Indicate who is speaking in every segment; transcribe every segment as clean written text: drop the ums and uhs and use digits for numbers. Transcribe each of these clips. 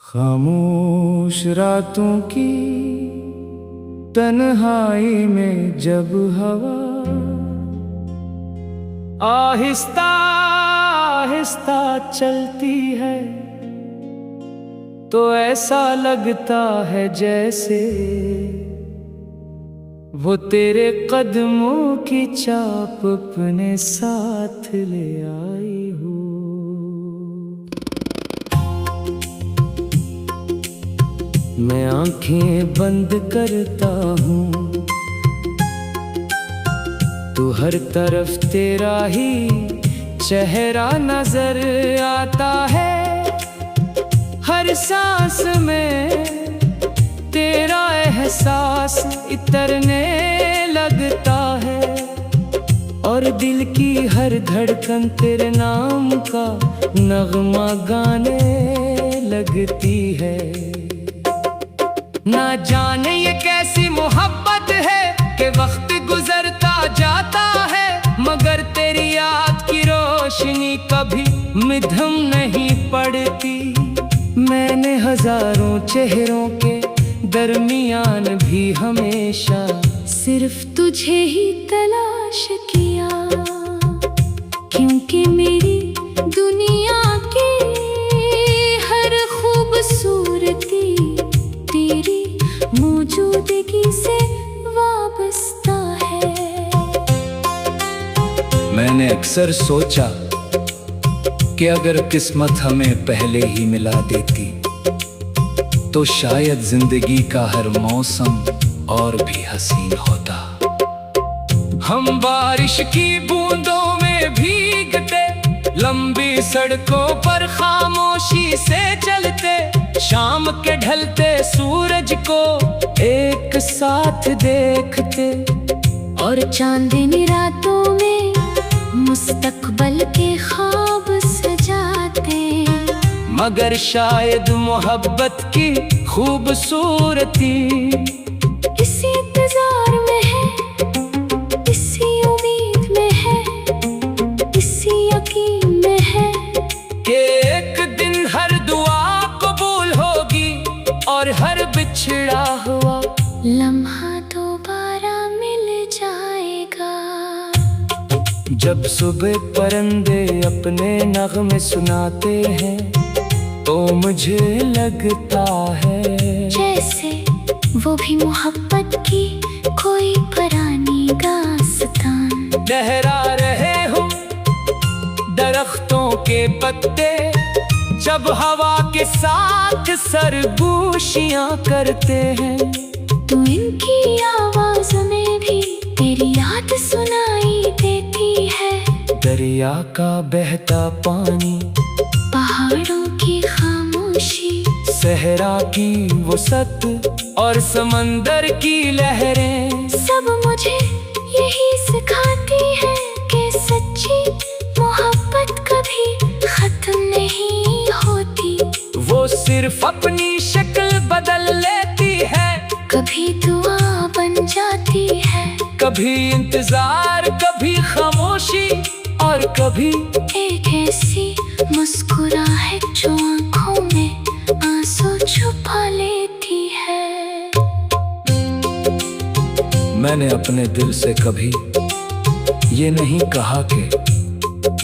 Speaker 1: खामोश रातों की तन्हाई में जब हवा आहिस्ता आहिस्ता चलती है तो ऐसा लगता है जैसे वो तेरे कदमों की चाप अपने साथ ले आई हो। मैं आंखें बंद करता हूँ तो हर तरफ तेरा ही चेहरा नजर आता है। हर सांस में तेरा एहसास इतरने लगता है और दिल की हर धड़कन तेरे नाम का नगमा गाने लगती है। ना जाने ये कैसी मोहब्बत है कि वक्त गुजरता जाता है मगर तेरी याद की रोशनी कभी मिधम नहीं पड़ती। मैंने हजारों चेहरों के दरमियान भी हमेशा
Speaker 2: सिर्फ तुझे ही तलाश किया, क्योंकि मेरी दुनिया की हर खूबसूरती तेरी मौजूदगी से वाबस्ता है।
Speaker 1: मैंने अक्सर सोचा कि अगर किस्मत हमें पहले ही मिला देती तो शायद जिंदगी का हर मौसम और भी हसीन होता। हम बारिश की बूंदों में भीगते, लंबी सड़कों पर खामोशी से चलते, शाम के ढलते सूरज को एक साथ देखते
Speaker 2: और चांदनी रातों में मुस्तकबल के ख्वाब सजाते।
Speaker 1: मगर शायद मोहब्बत की खूबसूरती
Speaker 2: इसी इंतजार में है, इसी उम्मीद में है, इसी यकीन में है
Speaker 1: कि एक दिन हर दुआ कबूल होगी और हर बिछड़ा हुआ
Speaker 2: लम्हा दोबारा मिल जाएगा।
Speaker 1: जब सुबह परिंदे अपने नगमे सुनाते हैं तो मुझे लगता है
Speaker 2: जैसे वो भी मोहब्बत की कोई पुरानी दास्तान
Speaker 1: लहरा रहे हो दरख्तों के पत्ते जब हवा के साथ सरगोशियां करते हैं।
Speaker 2: तो इनकी आवाज में भी तेरी याद सुनाई देती है।
Speaker 1: दरिया का बहता पानी,
Speaker 2: पहाड़ों की खामोशी,
Speaker 1: सहरा की वसत और समंदर की लहरें
Speaker 2: सब मुझे यही सिखाती है कि सच्ची मोहब्बत कभी खत्म नहीं होती।
Speaker 1: वो सिर्फ अपनी शक्ल बदल लेती है,
Speaker 2: कभी दुआ बन जाती है,
Speaker 1: कभी इंतजार, कभी खामोशी और कभी
Speaker 2: एक ऐसी मुस्कुराहट जो आँखों में आंसू छुपा लेती है।
Speaker 1: मैंने अपने दिल से कभी ये नहीं कहा कि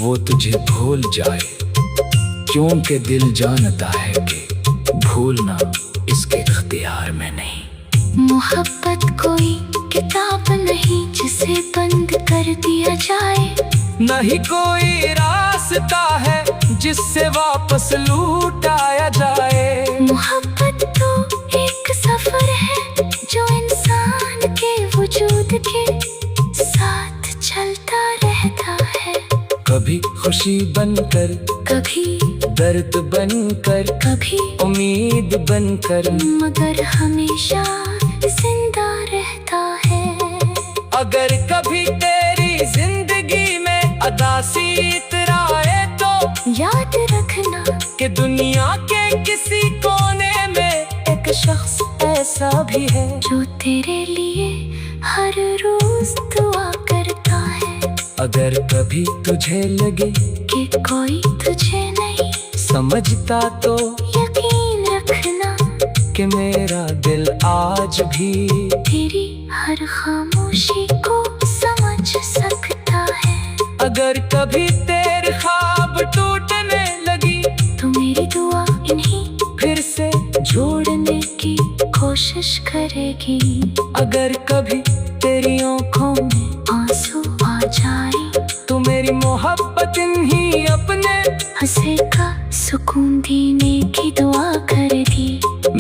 Speaker 1: वो तुझे भूल जाए, क्योंकि दिल जानता है कि भूलना इसके इख्तियार में नहीं।
Speaker 2: मोहब्बत कोई किताब नहीं जिसे बंद कर दिया जाए,
Speaker 1: नहीं कोई रास्ता है जिससे वापस लौटाया जाए।
Speaker 2: मोहब्बत तो एक सफर है जो इंसान के वजूद के साथ चलता रहता है।
Speaker 1: कभी खुशी बनकर,
Speaker 2: कभी
Speaker 1: दर्द बनकर,
Speaker 2: कभी
Speaker 1: उम्मीद बनकर,
Speaker 2: मगर हमेशा जिंदा रहता है।
Speaker 1: अगर कभी तेरी जिंदगी में अदासी इतराए तो
Speaker 2: याद रखना
Speaker 1: कि दुनिया के किसी कोने में एक शख्स ऐसा भी है
Speaker 2: जो तेरे लिए हर रोज दुआ करता है।
Speaker 1: अगर कभी तुझे लगे
Speaker 2: कि कोई तुझे नहीं
Speaker 1: समझता तो
Speaker 2: यकीन रख देखना
Speaker 1: कि मेरा दिल आज भी
Speaker 2: तेरी हर खामोशी को समझ सकता है।
Speaker 1: अगर कभी तेरे ख्वाब टूटने लगी
Speaker 2: तो मेरी दुआ इन्हीं
Speaker 1: फिर से
Speaker 2: जोड़ने की कोशिश करेगी।
Speaker 1: अगर कभी तेरी आंखों में
Speaker 2: आंसू आ जाए
Speaker 1: तो मेरी मोहब्बत इन्हीं अपने
Speaker 2: हंसे का सुकून देने की दुआ करेगी।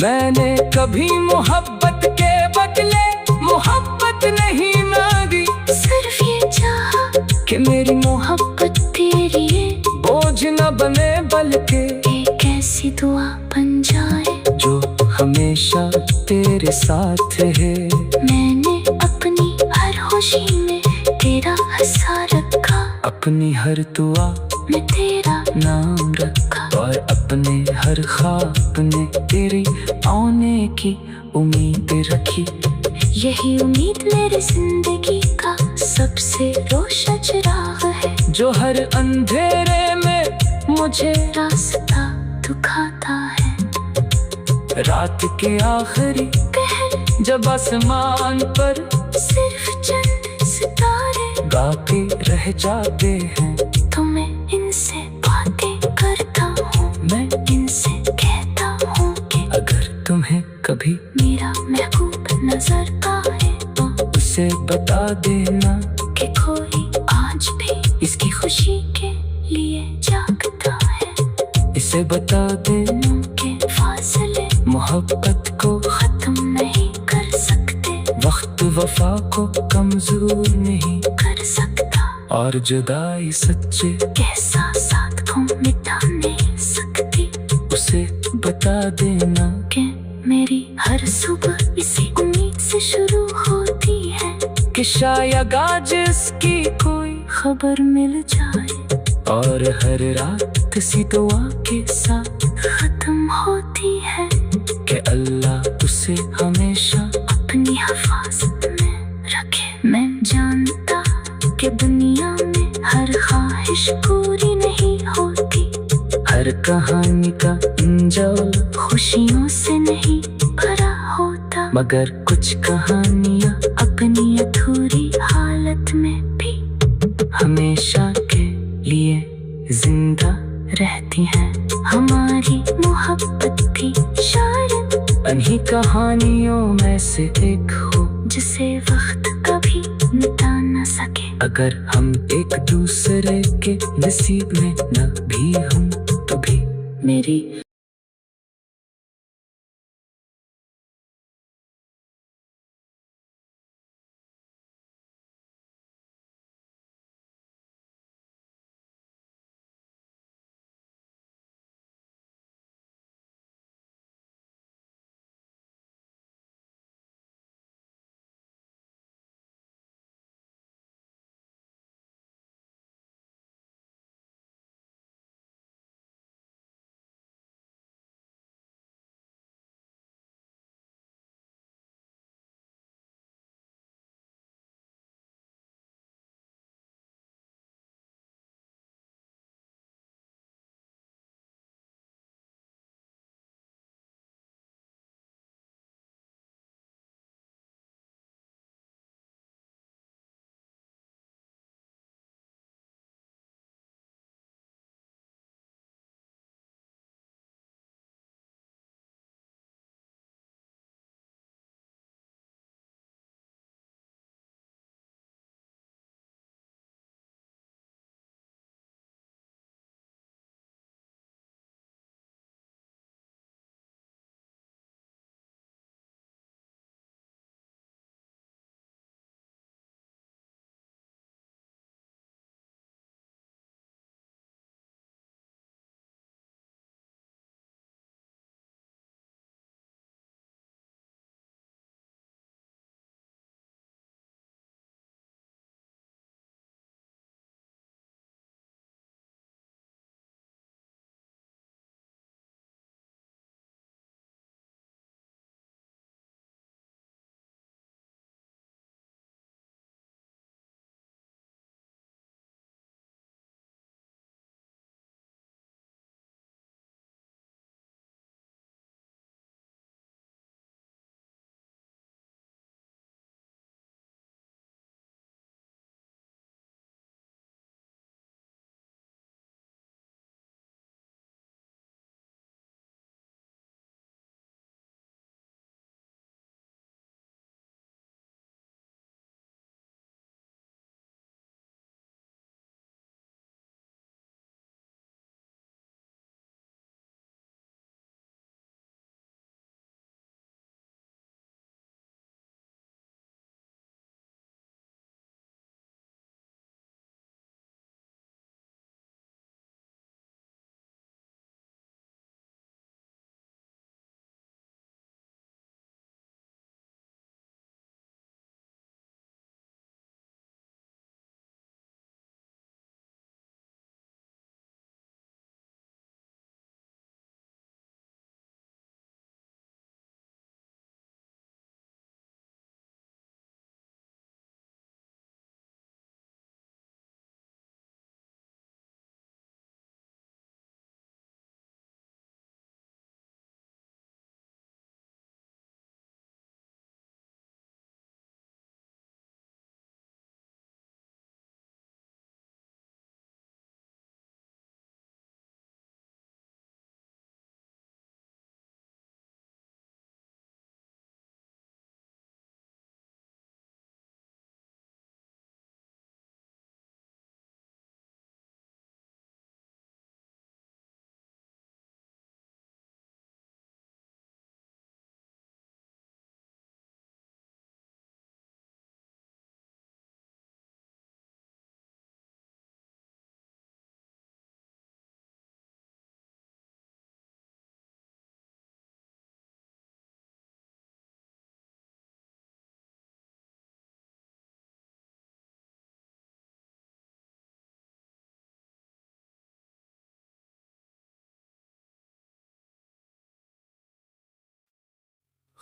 Speaker 1: मैंने कभी मोहब्बत के बदले मोहब्बत नहीं मांगी,
Speaker 2: सिर्फ ये चाहा
Speaker 1: कि मेरी
Speaker 2: मोहब्बत तेरी
Speaker 1: बोझ न बने बल्कि
Speaker 2: एक ऐसी दुआ बन जाए
Speaker 1: जो हमेशा तेरे साथ है।
Speaker 2: मैंने अपनी हर खुशी में तेरा हिस्सा रखा,
Speaker 1: अपनी हर दुआ
Speaker 2: मैं तेरा
Speaker 1: नाम रखा और अपने हर ख्वाब में तेरी आने की उम्मीद रखी।
Speaker 2: यही उम्मीद मेरी जिंदगी का सबसे रोशन चिराग है,
Speaker 1: जो हर अंधेरे में मुझे
Speaker 2: रास्ता दिखाता है।
Speaker 1: रात के आखिरी
Speaker 2: पहर
Speaker 1: जब आसमान पर
Speaker 2: सिर्फ चंद सितारे
Speaker 1: गाते रह जाते हैं,
Speaker 2: तो मैं इनसे बातें करता हूँ, मैं इनसे कहता हूँ कि
Speaker 1: अगर तुम्हें कभी
Speaker 2: मेरा महबूब नजर आए तो
Speaker 1: उसे बता देना
Speaker 2: कि कोई आज भी इसकी खुशी के लिए जागता है।
Speaker 1: इसे बता देना
Speaker 2: के फासले
Speaker 1: मोहब्बत को
Speaker 2: खत्म नहीं कर सकते,
Speaker 1: वक्त वफा को कमजोर नहीं
Speaker 2: कर सकता,
Speaker 1: और जुदाई सच्चे
Speaker 2: एहसासात को मिटा नहीं सकती।
Speaker 1: उसे बता देना
Speaker 2: कि मेरी हर सुबह इसी उम्मीद से शुरू होती है
Speaker 1: कि शायद आज इसकी कोई
Speaker 2: खबर मिल जाए,
Speaker 1: और हर रात किसी दुआ के साथ
Speaker 2: खत्म होती है
Speaker 1: कि अल्लाह उसे हमेशा
Speaker 2: अपनी हिफाजत में रखे। मैं जानता कि दुनिया में हर ख्वाहिश पूरी नहीं होती,
Speaker 1: हर कहानी का अंजाम
Speaker 2: खुशियों से नहीं भरा होता,
Speaker 1: मगर कुछ कहानियाँ
Speaker 2: अपनी अधूरी हालत में भी
Speaker 1: हमेशा के लिए जिंदा
Speaker 2: रहती हैं। हमारी मोहब्बत भी शायद
Speaker 1: इन्हीं कहानियों में से एक हो,
Speaker 2: जिसे वक्त कभी मिटा न सके।
Speaker 1: अगर हम एक दूसरे के नसीब में न भी हम तो भी मेरी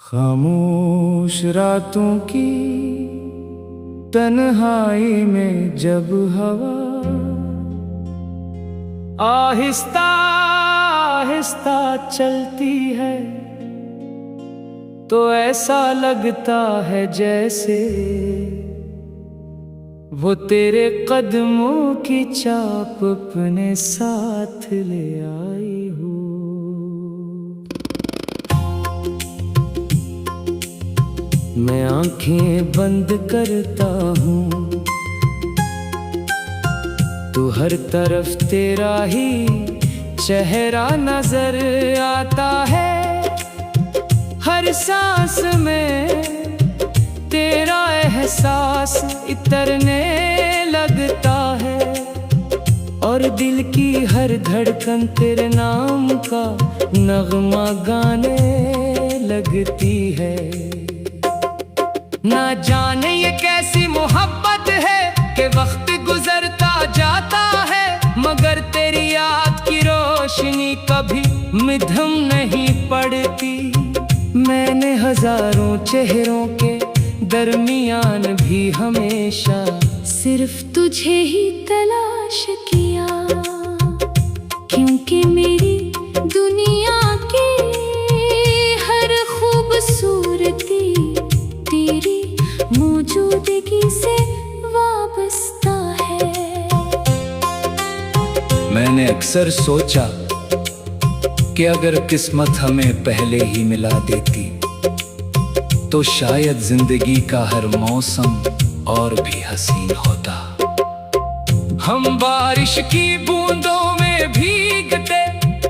Speaker 1: खामोश रातों की तन्हाई में जब हवा आहिस्ता आहिस्ता चलती है तो ऐसा लगता है जैसे वो तेरे कदमों की चाप अपने साथ ले आई हो। मैं आंखें बंद करता हूँ तो हर तरफ तेरा ही चेहरा नजर आता है। हर सांस में तेरा एहसास इतरने लगता है और दिल की हर धड़कन तेरे नाम का नगमा गाने लगती है। ना जाने ये कैसी मोहब्बत है कि वक्त गुजरता जाता है मगर तेरी याद की रोशनी कभी मिधम नहीं पड़ती। मैंने हजारों चेहरों के दरमियान भी हमेशा सिर्फ तुझे ही तलाश किया, क्योंकि मेरी दुनिया की हर खूबसूरती तेरी मौजूदगी से वाबस्ता है। मैंने अक्सर सोचा कि अगर किस्मत हमें पहले ही मिला देती तो शायद जिंदगी का हर मौसम और भी हसीन होता। हम बारिश की बूंदों में भीगते,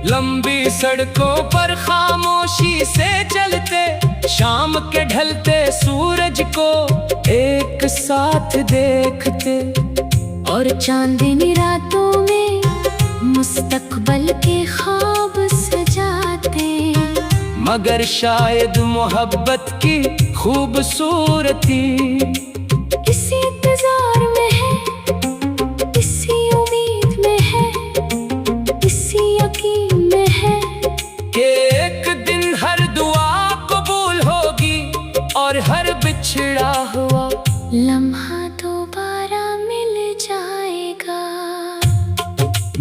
Speaker 1: लंबी सड़कों पर खामोशी से चलते, शाम के ढलते सूरज को एक साथ देखते और चांदनी रातों में मुस्तकबल के ख्वाब सजाते। मगर शायद मोहब्बत की खूबसूरती इसी इंतजार में है, इसी उम्मीद में है, इसी यकीन में है कि एक दिन हर दुआ कबूल होगी और हर बिछड़ा हुआ लम्हा दोबारा मिल जाएगा।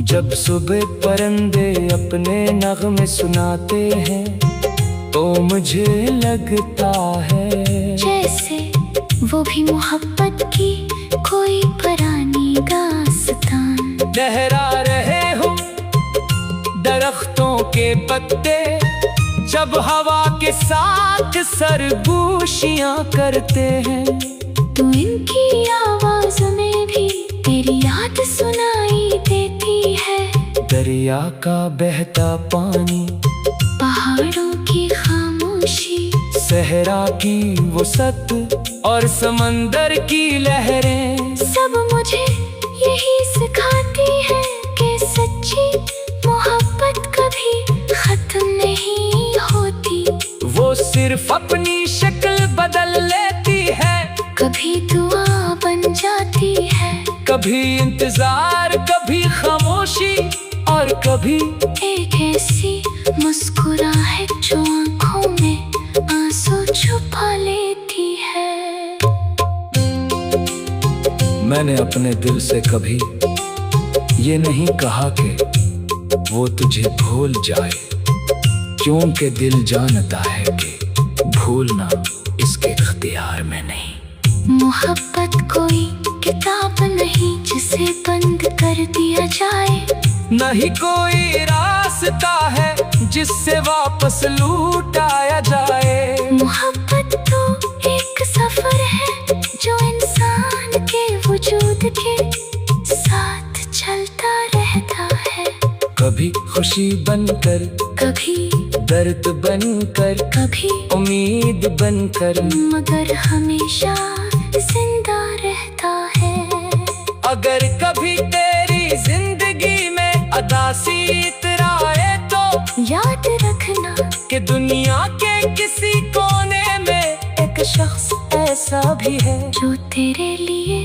Speaker 1: जब सुबह परिंदे अपने नगमे सुनाते हैं तो मुझे लगता है जैसे वो भी मोहब्बत की कोई पुरानी दास्तान। लहरा रहे हो दरख्तों के पत्ते जब हवा के साथ सरगोशियां करते हैं, तो इनकी आवाज में भी तेरी याद सुनाई देती है। दरिया का बहता पानी, पहाड़ों की खामोशी, सहरा की वो सत और समंदर की लहरें सब मुझे यही सिखाती है कि सच्ची मोहब्बत कभी खत्म नहीं होती। वो सिर्फ अपनी शक्ल बदल लेती है, कभी दुआ बन जाती है, कभी इंतजार, कभी खामोशी और कभी एक ऐसी मुस्कुराहट जो आँखों में आंसू छुपा लेती है। मैंने अपने दिल से कभी ये नहीं कहा कि वो तुझे भूल जाए, क्योंकि दिल जानता है कि भूलना इसके इख्तियार में नहीं। मोहब्बत कोई किताब नहीं जिसे बंद कर दिया जाए, न ही कोई रास्ता है जिससे वापस लौटाया जाए। मोहब्बत तो एक सफर है जो इंसान के वजूद के साथ चलता रहता है। कभी खुशी बनकर, कभी दर्द बनकर, कभी उम्मीद बनकर, मगर हमेशा जिंदा रहता है। अगर कभी तेरी जिंदगी में अदासी इतराए तो याद रखना कि दुनिया के किसी कोने में एक शख्स ऐसा भी है जो तेरे लिए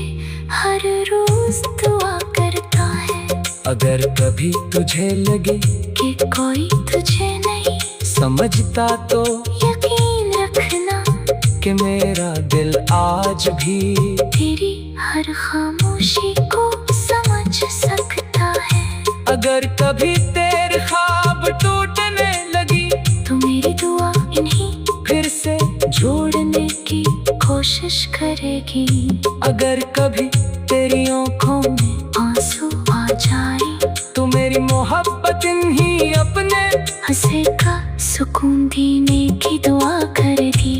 Speaker 1: हर रोज दुआ करता है। अगर कभी तुझे लगे कि कोई तुझे नहीं समझता तो यकीन रख कि मेरा दिल आज भी
Speaker 2: तेरी हर खामोशी को समझ सकता है।
Speaker 1: अगर कभी तेरे ख्वाब टूटने लगी
Speaker 2: तो मेरी दुआ इन्हीं
Speaker 1: फिर से
Speaker 2: जोड़ने की कोशिश करेगी।
Speaker 1: अगर कभी तेरी आंखों में
Speaker 2: आंसू आ जाए
Speaker 1: तो मेरी मोहब्बत इन्हीं अपने
Speaker 2: हंसे का सुकून देने की दुआ करेगी।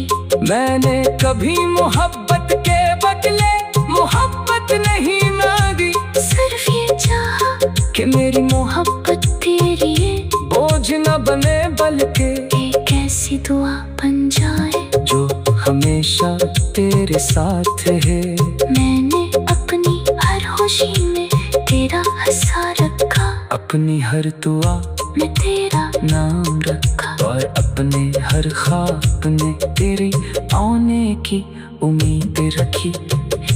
Speaker 1: मैंने कभी मोहब्बत के बदले मोहब्बत नहीं मांगी,
Speaker 2: सिर्फ ये चाहा
Speaker 1: कि मेरी
Speaker 2: मोहब्बत तेरी है
Speaker 1: बोझ न बने बल्कि
Speaker 2: एक ऐसी दुआ बन जाए
Speaker 1: जो हमेशा तेरे साथ है।
Speaker 2: मैंने अपनी हर खुशी में तेरा हिस्सा रखा,
Speaker 1: अपनी हर दुआ
Speaker 2: मैं तेरा
Speaker 1: नाम रखा और अपने हर ख्वाब में तेरे आने की उम्मीद रखी।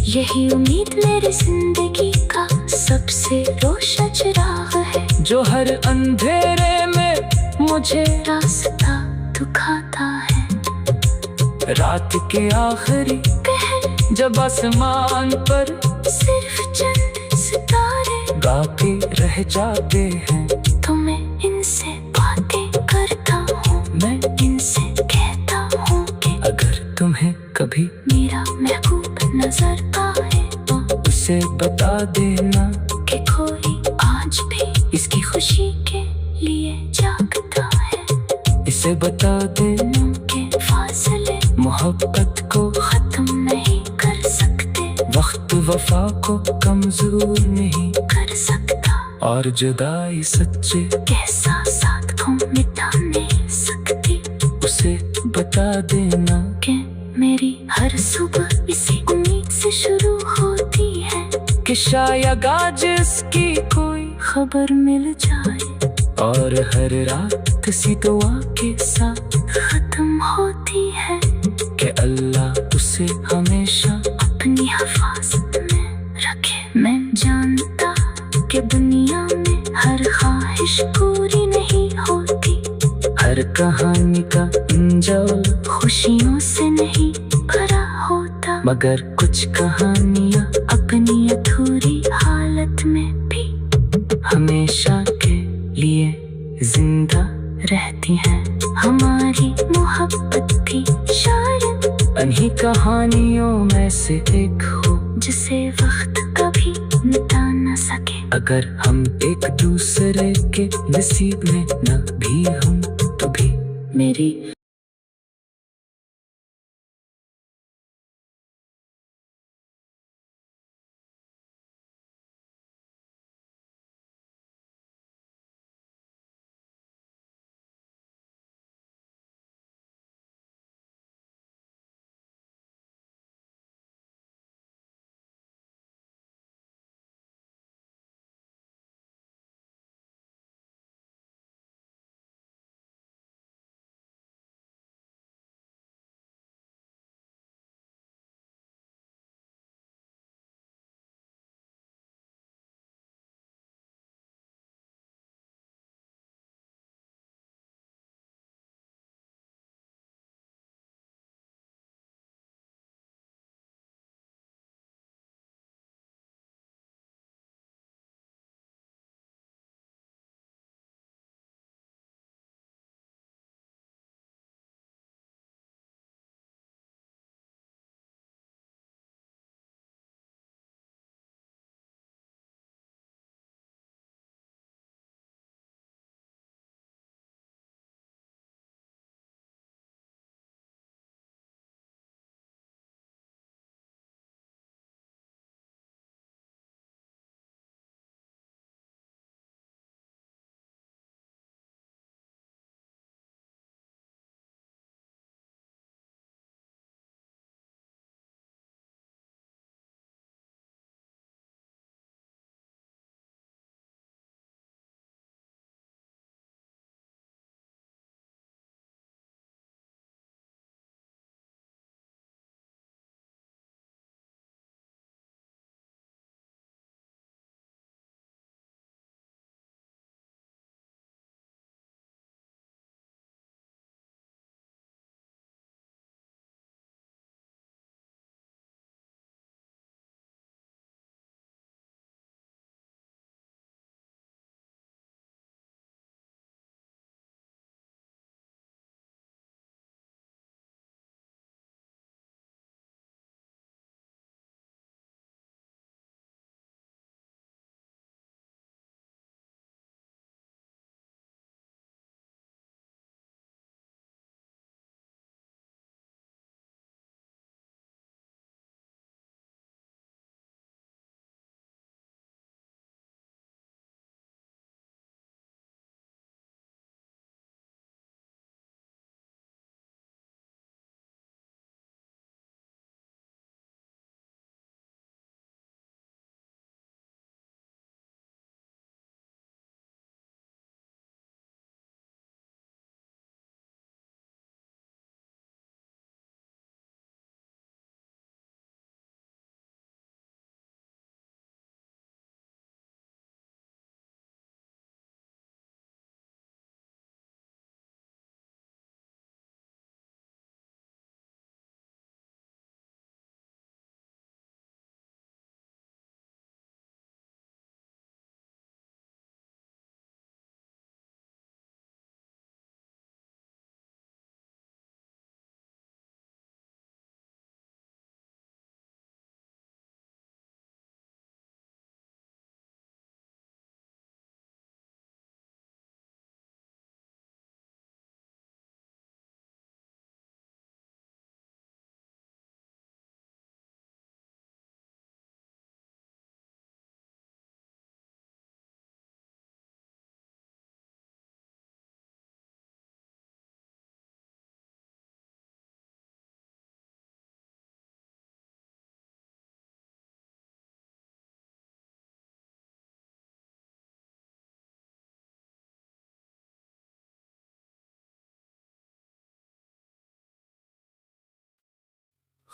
Speaker 2: यही उम्मीद मेरी जिंदगी का सबसे रोशन चिराग है,
Speaker 1: जो हर अंधेरे में मुझे
Speaker 2: रास्ता दिखाता है।
Speaker 1: रात के आखिरी
Speaker 2: पहर
Speaker 1: जब आसमान पर
Speaker 2: सिर्फ चंद सितारे
Speaker 1: बाकी रह जाते हैं,
Speaker 2: तो मैं इनसे बातें करता हूँ,
Speaker 1: मैं
Speaker 2: इनसे कहता हूँ कि
Speaker 1: अगर तुम्हें कभी
Speaker 2: मेरा महबूब नजर आए तो
Speaker 1: उसे बता देना
Speaker 2: कि कोई आज भी इसकी खुशी के लिए जागता है।
Speaker 1: इसे बता देना
Speaker 2: के फासले
Speaker 1: मोहब्बत को
Speaker 2: खत्म नहीं कर सकते,
Speaker 1: वक्त वफा को कमजोर नहीं
Speaker 2: कर सकता,
Speaker 1: और जुदाई सच्चे
Speaker 2: के साथ को मिटा नहीं सकती।
Speaker 1: उसे बता देना
Speaker 2: कि मेरी हर सुबह इसी उम्मीद से शुरू होती है
Speaker 1: कि शायद आज इसकी कोई
Speaker 2: खबर मिल जाए,
Speaker 1: और हर रात किसी दुआ के साथ
Speaker 2: खत्म होती है
Speaker 1: कि अल्लाह उसे हमेशा
Speaker 2: अपनी हिफाजत में रखे। मैं जानता कि दुनिया में हर ख्वाहिश पूरी नहीं होती,
Speaker 1: हर कहानी का अंजाम
Speaker 2: खुशियों से नहीं भरा होता,
Speaker 1: मगर कुछ कहानियाँ
Speaker 2: अपनी अधूरी हालत में भी
Speaker 1: हमेशा के लिए
Speaker 2: जिंदा रहती हैं। हमारी मोहब्बत भी शायद
Speaker 1: इन्हीं कहानियों में से एक हो,
Speaker 2: जिसे वक्त कभी मिटा न सके।
Speaker 1: अगर हम एक दूसरे के नसीब में न भी हम तो भी
Speaker 2: मेरी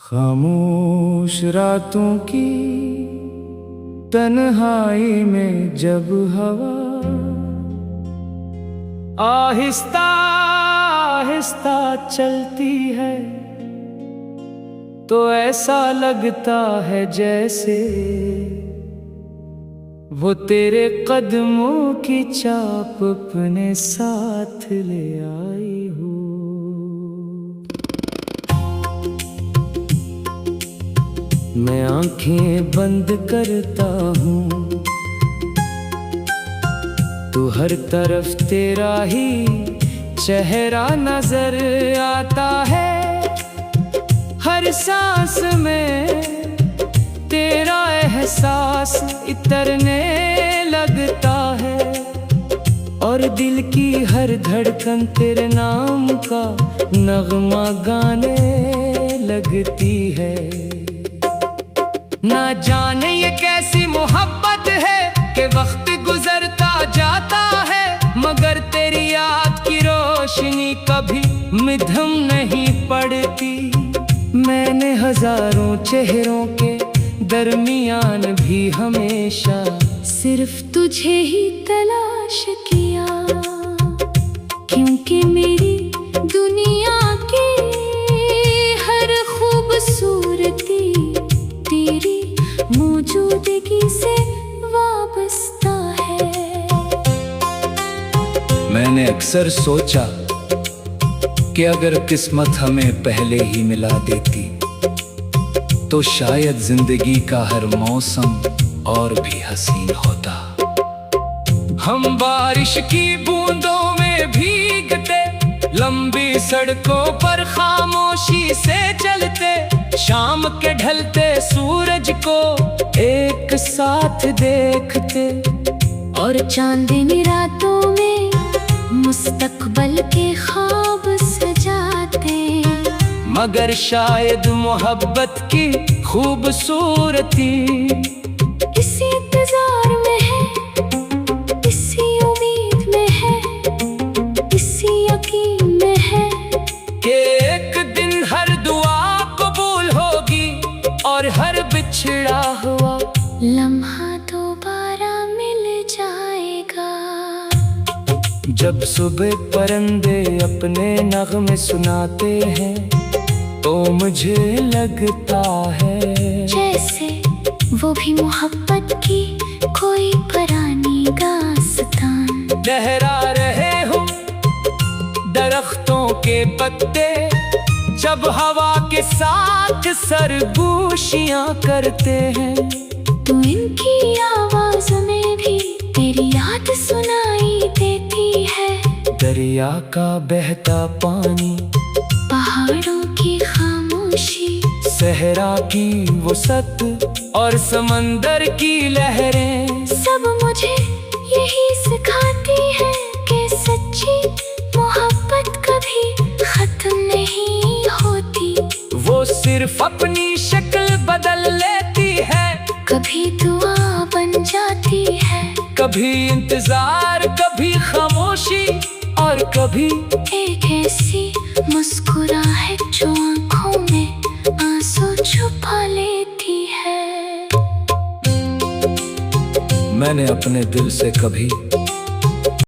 Speaker 1: खामोश रातों की तन्हाई में जब हवा आहिस्ता आहिस्ता चलती है तो ऐसा लगता है जैसे वो तेरे कदमों की चाप अपने साथ ले आई हो। मैं आंखें बंद करता हूँ तो हर तरफ तेरा ही चेहरा नजर आता है। हर सांस में तेरा एहसास इतरने लगता है और दिल की हर धड़कन तेरे नाम का नगमा गाने लगती है। ना जाने ये कैसी मोहब्बत है कि वक्त गुजरता जाता है मगर तेरी याद की रोशनी कभी मिधम नहीं पड़ती। मैंने हजारों चेहरों के दरमियान भी हमेशा
Speaker 2: सिर्फ तुझे ही तलाश किया, क्योंकि मेरी दुनिया की हर खूबसूरती तेरी मौजूदगी से वाबस्ता है।
Speaker 1: मैंने अक्सर सोचा कि अगर किस्मत हमें पहले ही मिला देती तो शायद जिंदगी का हर मौसम और भी हसीन होता। हम बारिश की बूंदों में भीगते, लंबी सड़कों पर खामोशी से चलते, शाम के ढलते सूरज को एक साथ देखते
Speaker 2: और चांदनी रातों में मुस्तकबल के ख्वाब सजाते।
Speaker 1: मगर शायद मोहब्बत की खूबसूरती
Speaker 2: इसी इंतजार में है, इसी उम्मीद में है, इसी यकीन में है
Speaker 1: कि एक दिन हर दुआ कबूल होगी और हर बिछड़ा हुआ
Speaker 2: लम्हा दोबारा मिल जाएगा।
Speaker 1: जब सुबह परिंदे अपने नगमे सुनाते हैं तो मुझे लगता है
Speaker 2: जैसे वो भी मोहब्बत की कोई पुरानी दास्तान।
Speaker 1: लहरा रहे हो दरख्तों के पत्ते जब हवा के साथ सरगोशियां करते हैं,
Speaker 2: तो इनकी आवाज में भी तेरी याद सुनाई देती है।
Speaker 1: दरिया का बहता पानी,
Speaker 2: पहाड़ों की खामोशी,
Speaker 1: सहरा की वसत और समंदर की लहरें
Speaker 2: सब मुझे यही सिखाती है कि सच्ची मोहब्बत कभी खत्म नहीं होती।
Speaker 1: वो सिर्फ अपनी शक्ल बदल लेती है,
Speaker 2: कभी दुआ बन जाती है,
Speaker 1: कभी इंतजार, कभी खामोशी और कभी
Speaker 2: एक ऐसी मुस्कुराहट जो आँखों में आंसू छुपा लेती है।
Speaker 1: मैंने अपने दिल से कभी